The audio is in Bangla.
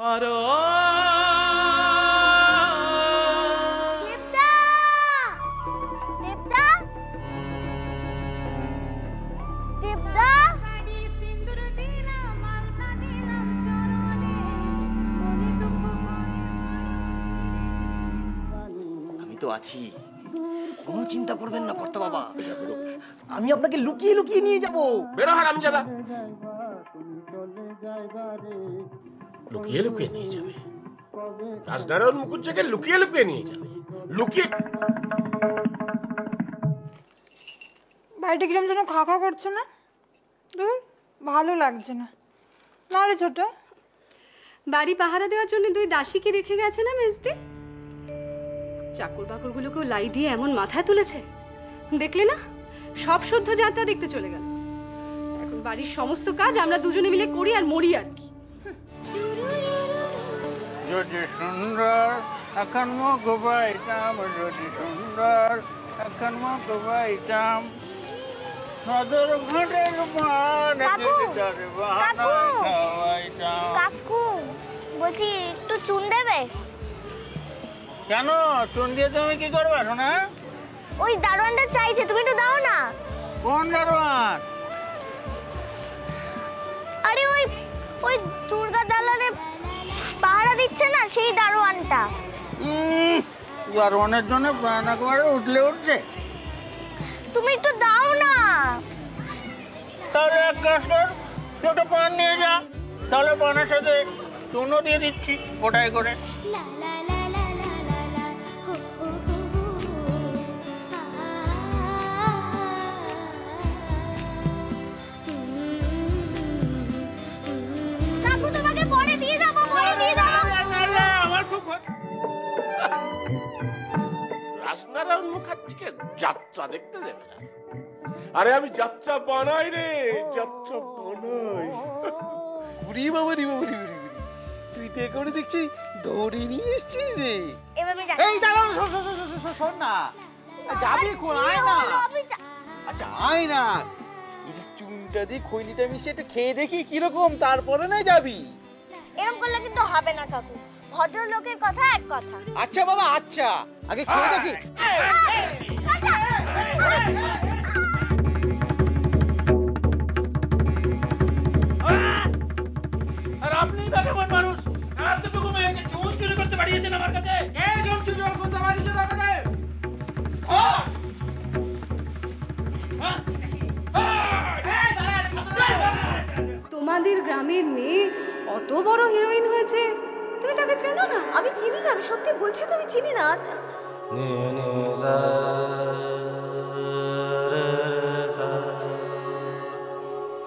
আরো দেবদা! দেবদা! দেবদা! আমি তো আছি, কোনো চিন্তা করবেন না কর্তা বাবা। আমি আপনাকে লুকিয়ে লুকিয়ে নিয়ে যাব। বেরো হারামজাদা। লুকিয়ে লুকিয়ে নিয়ে যাবে? রাজনারায়ণ মুখুজ্জেকে লুকিয়ে লুকিয়ে নিয়ে যাবে? লুকিয়ে? বাড়িটা কিরম যেন খা খা করছে না? ধুর, ভালো লাগছে না। না রে ছোট, বাড়ি পাহারা দেওয়ার জন্য 2 দাসীকে রেখে গেছে না মেজদি? চাকর বাকরগুলোকেও লাই দিয়ে এমন মাথায় তুলেছে, দেখলে না? সব শুদ্ধ যাত্রা দেখতে চলে গেল। এখন বাড়ির সমস্ত কাজ আমরা দুজনে মিলে করি আর মরি আর কি। যদি সুন্দর এখন মুখ পাইতাম, যদি সুন্দর এখন মুখ পাইতাম, সদর ঘাটের কাকু, বলছি একটু চুন দেবে? কেন চুন দিয়ে তুমি কি করবে শোনা? ওই দারোয়ানটা চাইছে, তুমি একটু দাও না। কোন দারোয়ান? আরে ওই ওই দুর্গা দালানে পাহারা দিচ্ছে না, সেই দারোয়ানটা। দারোয়ানের জন্য প্রাণ একেবারে উঠলে উঠছে। তুমি একটু দাও না। তাহলে এক কাজ কর, দুটো পান নিয়ে যা, তাহলে পানের সাথে চুনও দিয়ে দিচ্ছি ওটাই করে। কাকু তোমাকে পরে দিয়ে যাবো, পরে দিয়ে যাবো। আমার খুব রাজনারায়ণ মুখার্জিকে যাত্রা দেখতে দেবে না? আরে আমি যাত্রা বানাই রে, যাত্রা বানাই। উরি বাবা রি বাবা রি বাবা রি। তুই তো একেবারে দেখছি ধরে নিয়ে এসছিস রে। এভাবে যা। এই দাঁড়াও, শোন না, যাবি কোন? আয় না। আচ্ছা আয় না, এই চুনটা দিয়ে খৈনিটা মিশিয়ে একটু খেয়ে দেখি কিরকম, তারপরে না যাবি। এরকম করলে কিন্তু হবে না কাকু, ভদ্রলোকের কথা এক কথা। আচ্ছা বাবা, আচ্ছা আগে খেয়ে দেখি। আর আপনি ভাগ্যবান মানুষ, এতটুকু মেয়েকে চুন চুরি করতে পাঠিয়েছেন আমার কাছে। কে চুন চুরি করতে পাঠিয়েছে তোর কাছে? তোমাদের গ্রামের মেয়ে অত বড় হিরোইন হয়েছে, তুমি তাকে চেনো না? আমি চিনি না, আমি সত্যি বলছি তো আমি চিনি না। za